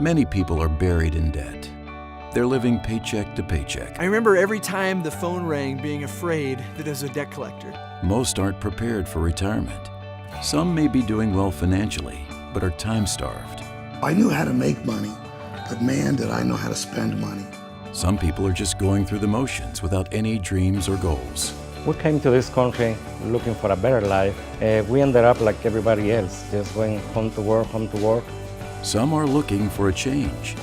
Many people are buried in debt. They're living paycheck to paycheck. I remember every time the phone rang being afraid that I was a debt collector. Most aren't prepared for retirement. Some may be doing well financially, but are time-starved. I knew how to make money, but man, did I know how to spend money. Some people are just going through the motions without any dreams or goals. We came to this country looking for a better life. We ended up like everybody else, just going home to work, home to work. Some are looking for a change,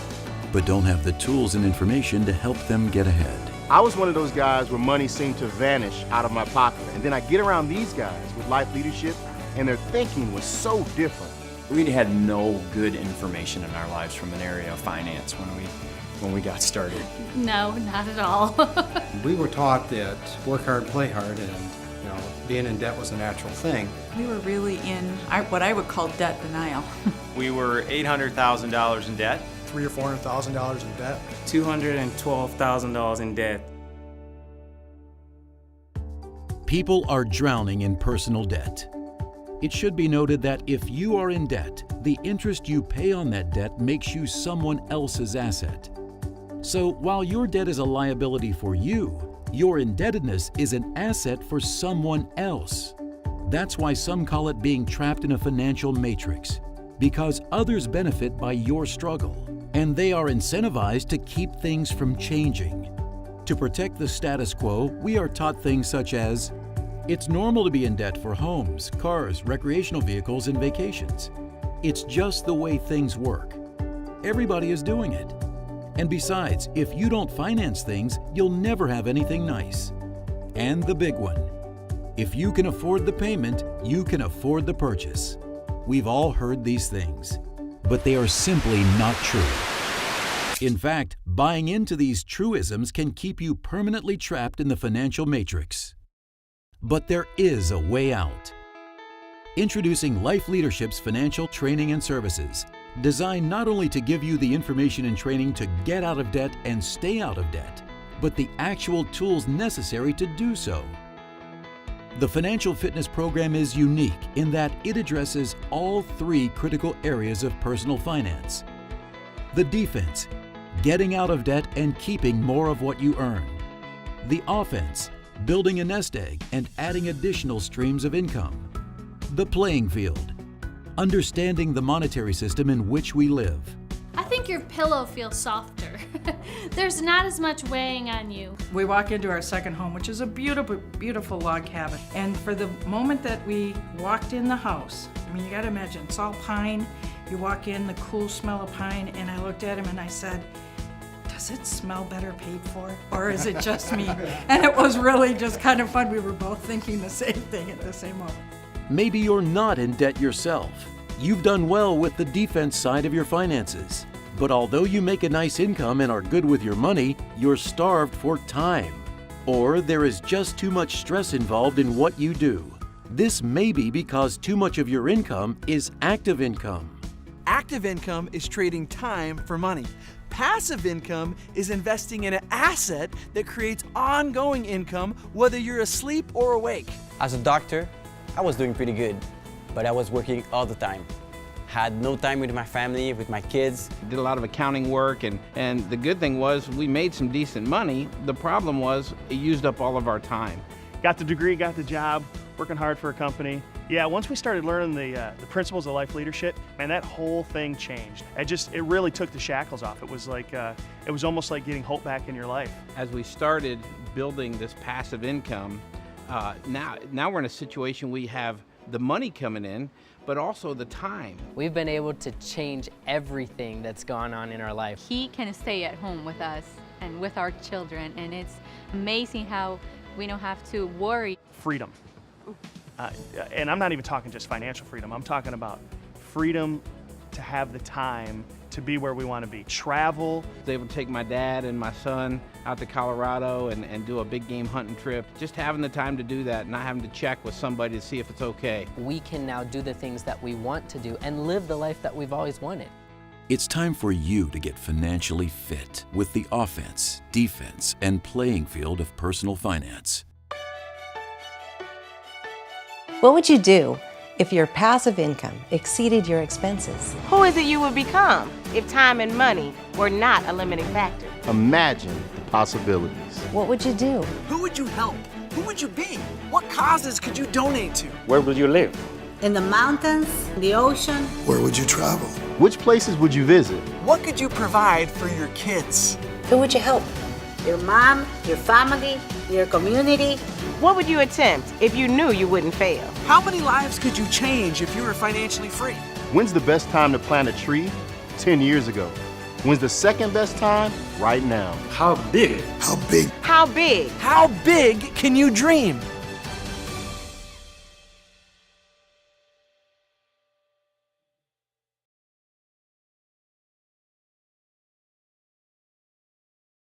but don't have the tools and information to help them get ahead. I was one of those guys where money seemed to vanish out of my pocket. And then I get around these guys with life leadership, and their thinking was so different. We had no good information in our lives from an area of finance when we got started. No, not at all. We were taught that work hard, play hard, and being in debt was a natural thing. We were really in what I would call debt denial. We were $800,000 in debt. $300,000 or $400,000 in debt. $212,000 in debt. People are drowning in personal debt. It should be noted that if you are in debt, the interest you pay on that debt makes you someone else's asset. So while your debt is a liability for you, your indebtedness is an asset for someone else. That's why some call it being trapped in a financial matrix, because others benefit by your struggle, and they are incentivized to keep things from changing. To protect the status quo, we are taught things such as, it's normal to be in debt for homes, cars, recreational vehicles, and vacations. It's just the way things work. Everybody is doing it. And besides, if you don't finance things, you'll never have anything nice. And the big one, if you can afford the payment, you can afford the purchase. We've all heard these things, but they are simply not true. In fact, buying into these truisms can keep you permanently trapped in the financial matrix. But there is a way out. Introducing Life Leadership's financial training and services, designed not only to give you the information and training to get out of debt and stay out of debt, but the actual tools necessary to do so. The Financial Fitness Program is unique in that it addresses all three critical areas of personal finance. The defense, getting out of debt and keeping more of what you earn. The offense, building a nest egg and adding additional streams of income. The playing field, understanding the monetary system in which we live. I think your pillow feels softer. There's not as much weighing on you. We walk into our second home, which is a beautiful, beautiful log cabin. And for the moment that we walked in the house, I mean, you gotta imagine, it's all pine. You walk in, the cool smell of pine, and I looked at him and I said, does it smell better paid for, or is it just me? And it was really just kind of fun. We were both thinking the same thing at the same moment. Maybe you're not in debt yourself. You've done well with the defense side of your finances. But although you make a nice income and are good with your money, you're starved for time. Or there is just too much stress involved in what you do. This may be because too much of your income is active income. Active income is trading time for money. Passive income is investing in an asset that creates ongoing income whether you're asleep or awake. As a doctor, I was doing pretty good, but I was working all the time. Had no time with my family, with my kids. Did a lot of accounting work, and the good thing was we made some decent money. The problem was it used up all of our time. Got the degree, got the job, working hard for a company. Yeah, once we started learning the principles of life leadership, man, that whole thing changed. It really took the shackles off. It was like, it was almost like getting hope back in your life. As we started building this passive income, now we're in a situation we have the money coming in, but also the time. We've been able to change everything that's gone on in our life. He can stay at home with us and with our children, and it's amazing how we don't have to worry. Freedom. And I'm not even talking just financial freedom. I'm talking about freedom to have the time to be where we want to be. Travel. I was able to take my dad and my son out to Colorado and do a big game hunting trip. Just having the time to do that, not having to check with somebody to see if it's okay. We can now do the things that we want to do and live the life that we've always wanted. It's time for you to get financially fit with the offense, defense, and playing field of personal finance. What would you do if your passive income exceeded your expenses? Who is it you would become? if time and money were not a limiting factor? Imagine the possibilities. What would you do? Who would you help? Who would you be? What causes could you donate to? Where would you live? In the mountains, the ocean. Where would you travel? Which places would you visit? What could you provide for your kids? Who would you help? Your mom, your family, your community. What would you attempt if you knew you wouldn't fail? How many lives could you change if you were financially free? When's the best time to plant a tree? 10 years ago. When's the second best time? Right now. How big? How big? How big? How big can you dream?